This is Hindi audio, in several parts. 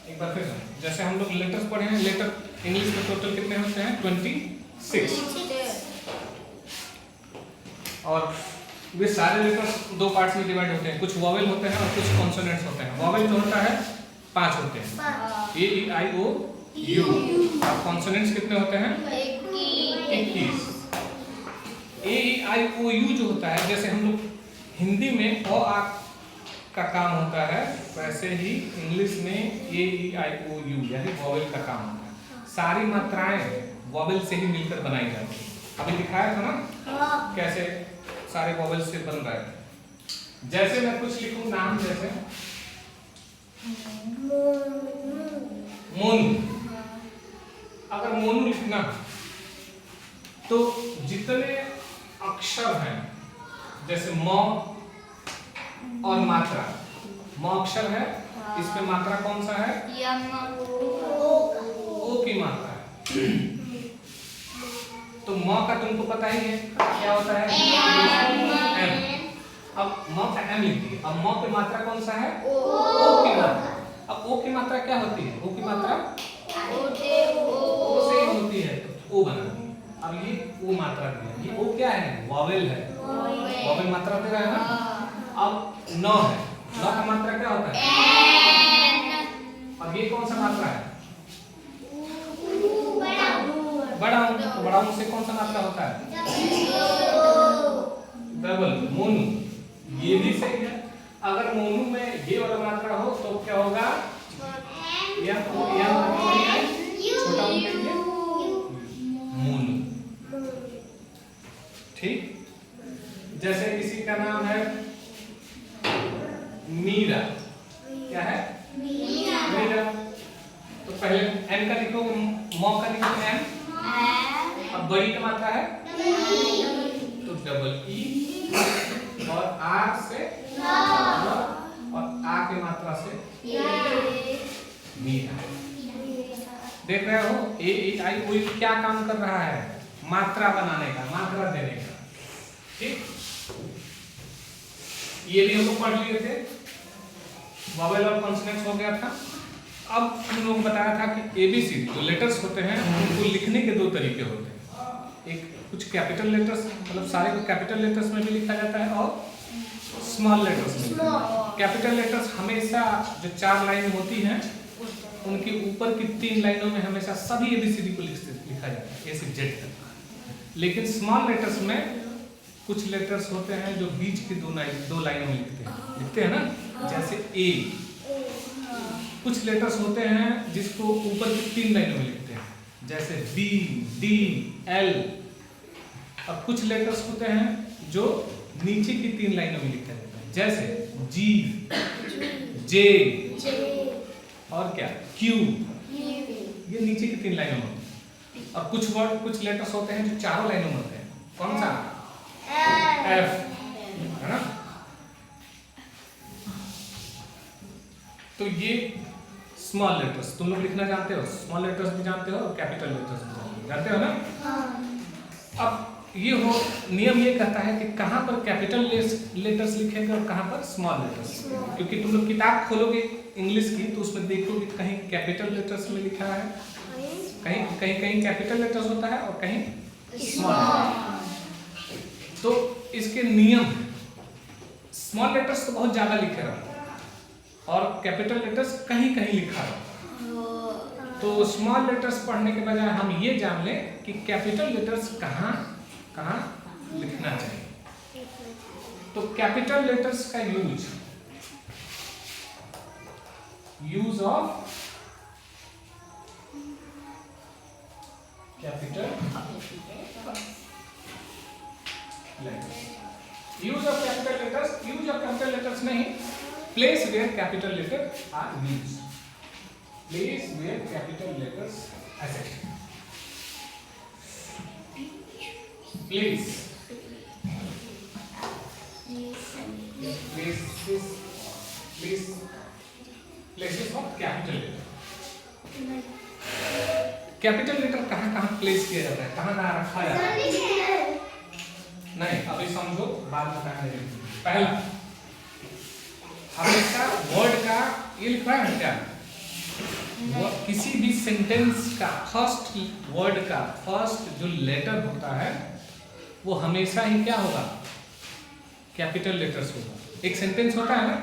एक बार फिर सुनो। जैसे हम लोग लेटर्स पढ़े हैं, लेटर इंग्लिश में टोटल कितने होते हैं? 26। और वे सारे लेटर्स दो पार्ट्स में डिवाइड होते हैं, कुछ वॉवेल होते हैं और कुछ कॉन्सोनेंट्स होते हैं। वॉवेल जो होता है 5 होते हैं, ए ई आई ओ यू। और कॉन्सोनेंट्स कितने होते हैं? 21। ए ई आई ओ यू जो होता है, जैसे हम लोग हिंदी में अ आ का काम होता है, वैसे ही इंग्लिश में ए ई आई ओ यू यानी वॉवेल का काम होता है। सारी मात्राएं वॉवेल से ही मिलकर बनाई जाती है। अभी दिखाया था ना कैसे सारे वॉवेल से बन रहे हैं। जैसे मैं कुछ लिखूं नाम, जैसे मोनू। अगर मोनू लिखना तो जितने अक्षर हैं, जैसे म और मात्रा, म अक्षर है, इसमें मात्रा कौन सा है? ओ की मात्रा है। तो म का तुमको पता ही है क्या होता है? एम। अब म का एम लिख दिए। अब म की मात्रा कौन सा है? ओ की मात्रा। अब ओ की मात्रा क्या होती है? ओ की मात्रा ओ से ही होती है, तो ओ बना दी। अब ये ओ मात्रा दी है, ये ओ क्या है? वॉवेल है। वॉवेल मात्रा दे रहा है ना। अब न है, न का मात्रा क्या होता है? अब ये कौन सा मात्रा है? बड़ा ऊ। तो बड़ा ऊ से कौन सा मात्रा होता है? डबल। मोनू। ये भी सही है। अगर मोनू में ये वाला मात्रा हो तो क्या होगा? छोटा ऊ के लिए मोनू। ठीक। जैसे किसी का नाम है मीरा। क्या है? मीरा। तो पहले एम का लिखो, म का लिखो एम। अब बड़ी का मात्रा है तो डबल ई, और आर से और आ के मात्रा से मीरा। देख रहे हो ए ई आई ओ यू क्या काम कर रहा है? मात्रा बनाने का, मात्रा देने का। ठीक। ये भी हम लोग पढ़ लिए थे, वॉवेल और कॉन्सोनेंट्स हो गया था। अब हम लोग बताया था कि एबीसीडी जो लेटर्स होते हैं उनको लिखने के दो तरीके होते हैं। एक कुछ कैपिटल लेटर्स, मतलब सारे को कैपिटल लेटर्स में भी लिखा जाता है और स्मॉल लेटर्स में। कैपिटल लेटर्स हमेशा जो 4 लाइन होती हैं उनके ऊपर की 3 लाइनों में हमेशा सभी एबीसीडी को लिखा जाता है, ए से जेड तक। लेकिन स्मॉल लेटर्स में कुछ लेटर्स होते हैं जो बीच की 2 लाइनों में लिखते हैं ना, जैसे ए। कुछ लेटर्स होते हैं जिसको ऊपर की 3 लाइनों में लिखते हैं, जैसे बी, डी, एल। और कुछ लेटर्स होते हैं जो नीचे की 3 लाइनों में लिखा जाता है, जैसे जी, जे और क्या, क्यू। ये नीचे की 3 लाइनों में होते हैं। और कुछ लेटर्स होते हैं जो चारों लाइनों में होते हैं। कौन सा? एफ, है ना। तो ये स्मॉल लेटर्स तुम लोग लिखना जानते हो, स्मॉल लेटर्स भी जानते हो और कैपिटल लेटर्स भी जानते हो ना। अब ये हो नियम ये कहता है कि कहाँ पर कैपिटल लेटर्स लिखेंगे और कहाँ पर स्मॉल लेटर्स, क्योंकि तुम लोग किताब खोलोगे इंग्लिश की तो उसमें देखोगे कहीं कैपिटल लेटर्स में लिखा है, कहीं कैपिटल लेटर्स होता है और कहीं स्मॉल। तो इसके नियम, स्मॉल लेटर्स तो बहुत ज्यादा लिखे रहते हैं और कैपिटल लेटर्स कहीं कहीं लिखा रहता है। तो स्मॉल लेटर्स पढ़ने के बजाय हम ये जान लें कि कैपिटल लेटर्स कहाँ कहाँ लिखना चाहिए। तो कैपिटल लेटर्स का use of capital letters, use of capital letters नहीं, place where capital letter are used, place where capital letters ऐसे places of capital letter. Capital letter कहाँ कहाँ प्लेस किया जाता है, कहाँ कहाँ रखा जाता है? नहीं, अभी समझो, बात बताने देंगे। पहला, हमेशा वर्ड का ये लिखा है क्या? किसी भी सेंटेंस का फर्स्ट वर्ड का फर्स्ट जो लेटर होता है वो हमेशा ही क्या होगा, कैपिटल लेटर्स होगा। एक सेंटेंस होता है ना,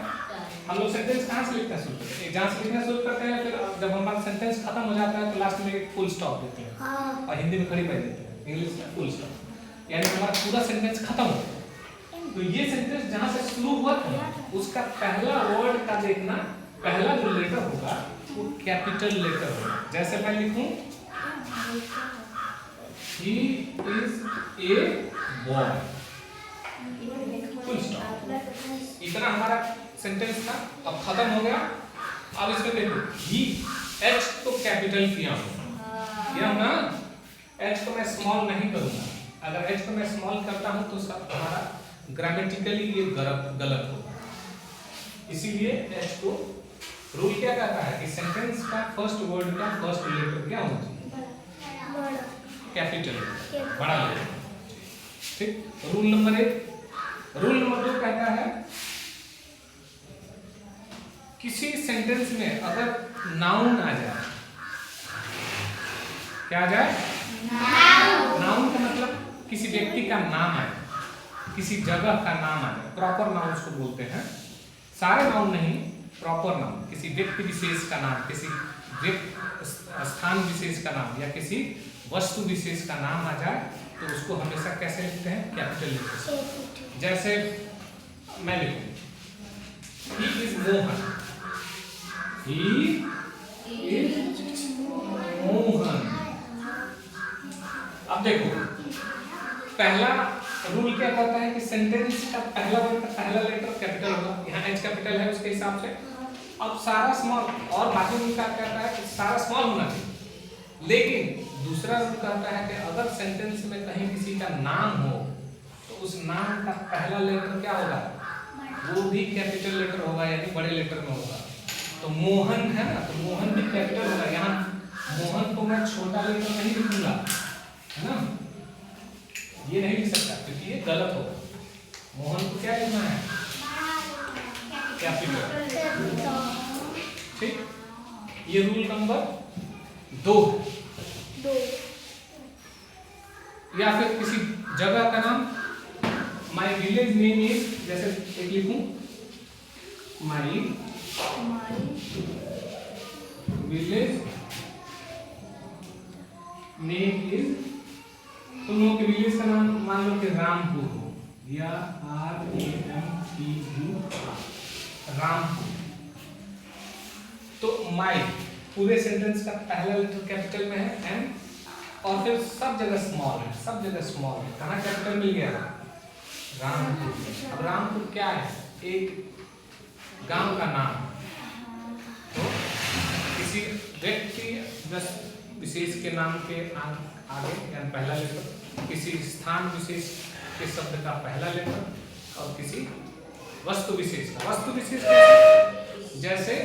हम लोग सेंटेंस कहाँ से लिखना शुरू करते हैं, जहाँ से लिखना शुरू करते हैं, फिर जब हमारा सेंटेंस खत्म हो जाता है तो लास्ट में एक फुल स्टॉप देते हैं और हिंदी में खड़ी पाई देते हैं, इंग्लिश में फुल स्टॉप, यानी हमारा पूरा सेंटेंस खत्म हो गया। तो ये सेंटेंस जहाँ से शुरू हुआ था उसका पहला वर्ड का देखना, पहला जो लेटर होगा वो कैपिटल लेटर होगा। जैसे मैं लिखूं he is a boy, full stop, इतना हमारा सेंटेंस था, अब खत्म हो गया। अब इसमें देखो ही, एच तो कैपिटल किया हूं ना, एच को मैं स्मॉल नहीं करूंगा। अगर एच को मैं स्मॉल करता हूं तो सब हमारा ग्रामेटिकली ये गलत होगा, इसीलिए एच को रूल क्या कहता है कि सेंटेंस का फर्स्ट वर्ड का फर्स्ट लेटर क्या होना चाहिए, कैपिटल, बड़ा लेटर। ठीक, रूल नंबर 1। रूल नंबर 2 कहता है किसी सेंटेंस में अगर नाउन आ जाए, क्या आ जाए, नाउन का मतलब किसी व्यक्ति का नाम आए, किसी जगह का नाम आए, प्रॉपर नाउन उसको बोलते हैं, सारे नाउन नहीं, प्रॉपर नाउन, किसी व्यक्ति विशेष का नाम, किसी स्थान विशेष का नाम या किसी वस्तु विशेष का नाम आ जाए तो उसको हमेशा कैसे लिखते हैं, कैपिटल लेटर से। जैसे मैं लिखूं he is Mohan, he is Mohan. अब देखो पहला रूल क्या कहता है कि सेंटेंस का पहला वर्ड का पहला लेटर कैपिटल होगा, यहाँ एच कैपिटल है उसके हिसाब से। अब सारा स्मॉल, और बाकी रूल क्या कहता है कि सारा स्मॉल होना चाहिए, लेकिन दूसरा रूल कहता है कि अगर सेंटेंस में कहीं किसी का नाम हो तो उस नाम का पहला लेटर क्या होगा, वो भी कैपिटल लेटर होगा, यानी बड़े लेटर में होगा। तो मोहन है ना, तो मोहन भी कैपिटल होगा। यहाँ मोहन को मैं छोटा लेटर नहीं लिखूंगा, है ना, ये नहीं लिख सकता क्योंकि ये गलत होगा। मोहन को क्या लिखना है, कैपिटल। ठीक, ये रूल नंबर 2। या फिर किसी जगह का नाम, माई विलेज नेम इज, जैसे एक लिखूं माई विलेज नेम इज, तुम लोगों के विलेज का नाम मान लो कि रामपुर हो, या RAMPUR, रामपुर। तो माई पूरे सेंटेंस का पहला लेटर कैपिटल में है एम, और फिर सब जगह स्मॉल है, सब जगह स्मॉल है। कहाँ कैपिटल मिल गया, रामपुर। अब रामपुर क्या है, एक गांव का नाम। तो किसी व्यक्ति विशेष के नाम के आगे यानी पहला लेटर, किसी स्थान विशेष के शब्द का पहला लेटर, और किसी वस्तु विशेष का। वस्तु विशेष जैसे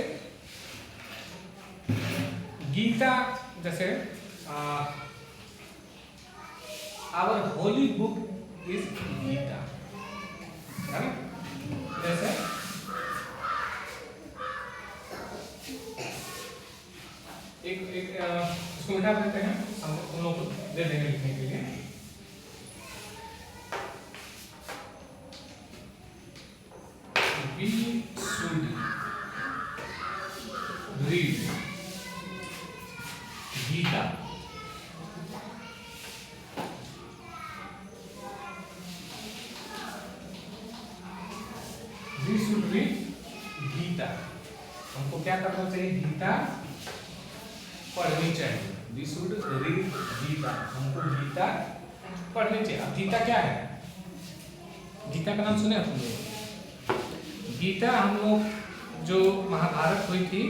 गीता, जैसे our holy book is Gita, है ना। जैसे एक इसको मिटा देते हैं, हम उन लोगों को दे देंगे लिखने के लिए। We should read Gita. We should read Gita, हमको क्या करना चाहिए, गीता पढ़नी चाहिए। We should read गीता, हमको गीता पढ़नी चाहिए। अब गीता क्या है, गीता का नाम सुने आप लोग? गीता हम लोग जो महाभारत हुई थी,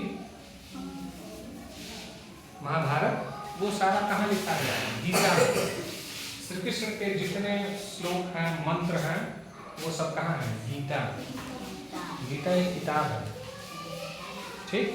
महाभारत, वो सारा कहाँ लिखा गया है, गीता में। श्री कृष्ण के जितने श्लोक हैं, मंत्र हैं, वो सब कहाँ है, गीता। गीता एक किताब है, ठीक।